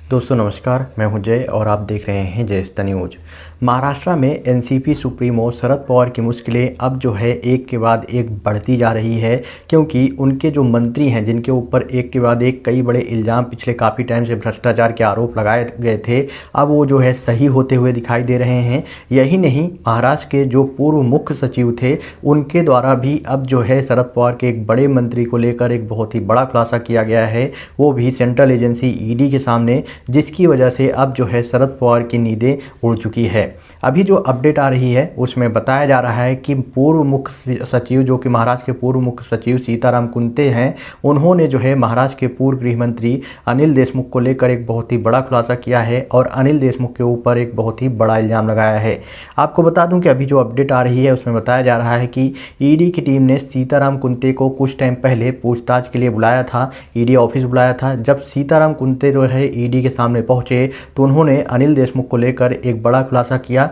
दोस्तों नमस्कार, मैं हूं जय और आप देख रहे हैं जय द न्यूज। महाराष्ट्र में एनसीपी सुप्रीमो शरद पवार की मुश्किलें अब जो है एक के बाद एक बढ़ती जा रही है, क्योंकि उनके जो मंत्री हैं जिनके ऊपर एक के बाद एक कई बड़े इल्ज़ाम पिछले काफ़ी टाइम से भ्रष्टाचार के आरोप लगाए गए थे, अब वो जो है सही होते हुए दिखाई दे रहे हैं। यही नहीं, महाराष्ट्र के जो पूर्व मुख्य सचिव थे उनके द्वारा भी अब जो है शरद पवार के एक बड़े मंत्री को लेकर एक बहुत ही बड़ा खुलासा किया गया है, वो भी सेंट्रल एजेंसी ईडी के सामने, जिसकी वजह से अब जो है शरद पवार की नींदें उड़ चुकी है। अभी जो अपडेट आ रही है उसमें बताया जा रहा है कि पूर्व मुख्य सचिव, जो कि महाराष्ट्र के पूर्व मुख्य सचिव सीताराम कुंते हैं, उन्होंने जो है महाराष्ट्र के पूर्व गृह मंत्री अनिल देशमुख को लेकर एक बहुत ही बड़ा खुलासा किया है और अनिल देशमुख के ऊपर एक बहुत ही बड़ा इल्ज़ाम लगाया है। आपको बता दूं कि अभी जो अपडेट आ रही है उसमें बताया जा रहा है कि ईडी की टीम ने सीताराम कुंते को कुछ टाइम पहले पूछताछ के लिए बुलाया था, ईडी ऑफिस बुलाया था। जब सीताराम कुंते जो है ईडी के सामने पहुंचे तो उन्होंने अनिल देशमुख को लेकर एक बड़ा खुलासा किया,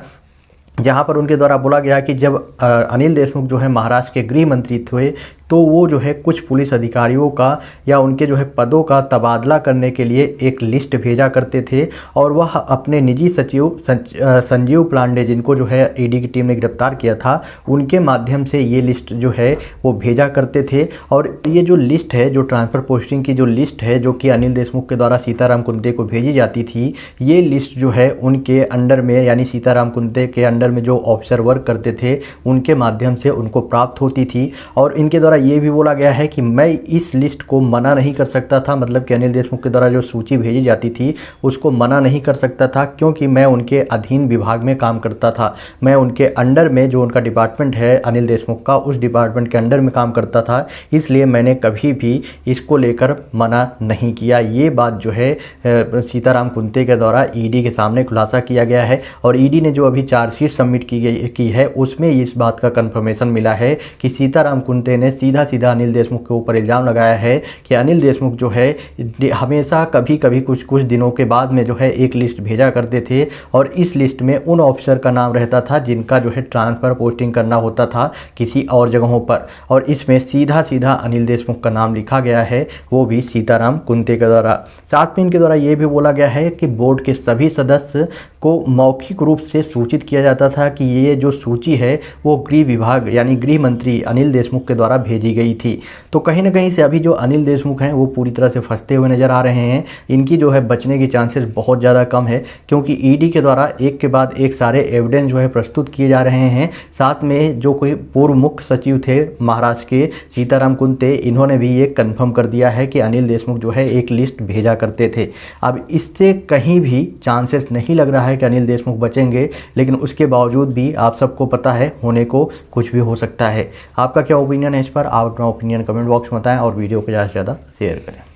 जहां पर उनके द्वारा बोला गया कि जब अनिल देशमुख जो है महाराष्ट्र के गृह मंत्री थे तो वो जो है कुछ पुलिस अधिकारियों का या उनके जो है पदों का तबादला करने के लिए एक लिस्ट भेजा करते थे और वह अपने निजी सचिव संजीव पांडे, जिनको जो है ईडी की टीम ने गिरफ्तार किया था, उनके माध्यम से ये लिस्ट जो है वो भेजा करते थे। और ये जो लिस्ट है, जो ट्रांसफ़र पोस्टिंग की जो लिस्ट है, जो कि अनिल देशमुख के द्वारा सीताराम कुंते को भेजी जाती थी, ये लिस्ट जो है उनके अंडर में, यानी सीताराम कुंते के अंडर में जो ऑफिसर वर्क करते थे उनके माध्यम से उनको प्राप्त होती थी। और इनके द्वारा ये भी बोला गया है कि मैं इस लिस्ट को मना नहीं कर सकता था, मतलब कि अनिल देशमुख के द्वारा जो सूची भेजी जाती थी उसको मना नहीं कर सकता था, क्योंकि मैं उनके अधीन विभाग में काम करता था, मैं उनके अंडर में, जो उनका डिपार्टमेंट है अनिल देशमुख का, उस डिपार्टमेंट के अंडर में काम करता था, इसलिए मैंने कभी भी इसको लेकर मना नहीं किया। ये बात जो है सीताराम कुंते के द्वारा ईडी के सामने खुलासा किया गया है और ईडी ने जो अभी चार्जशीट सबमिट की है उसमें इस बात का कंफर्मेशन मिला है कि सीताराम कुंते ने सीधा अनिल देशमुख के ऊपर इल्ज़ाम लगाया है कि अनिल देशमुख जो है हमेशा कभी कभी कुछ दिनों के बाद में जो है एक लिस्ट भेजा करते थे और इस लिस्ट में उन ऑफिसर का नाम रहता था जिनका जो है ट्रांसफ़र पोस्टिंग करना होता था किसी और जगहों पर, और इसमें सीधा अनिल देशमुख का नाम लिखा गया है, वो भी सीताराम कुंते के द्वारा। साथ में इनके द्वारा ये भी बोला गया है कि बोर्ड के सभी सदस्य को मौखिक रूप से सूचित किया जाता था कि ये जो सूची है वो गृह विभाग यानी गृह मंत्री अनिल देशमुख के द्वारा भेजी गई थी। तो कहीं ना कहीं से अभी जो अनिल देशमुख हैं वो पूरी तरह से फंसते हुए नज़र आ रहे हैं। इनकी जो है बचने की चांसेस बहुत ज़्यादा कम है, क्योंकि ईडी के द्वारा एक के बाद एक सारे एविडेंस जो है प्रस्तुत किए जा रहे हैं। साथ में जो कोई पूर्व मुख्य सचिव थे महाराष्ट्र के सीताराम कुंते, इन्होंने भी ये कन्फर्म कर दिया है कि अनिल देशमुख जो है एक लिस्ट भेजा करते थे। अब इससे कहीं भी चांसेस नहीं लग रहा है कि अनिल देशमुख बचेंगे, लेकिन उसके बावजूद भी आप सबको पता है होने को कुछ भी हो सकता है। आपका क्या ओपिनियन है इस पर? आप अपना ओपिनियन कमेंट बॉक्स में बताएं और वीडियो को ज़्यादा से ज़्यादा शेयर करें।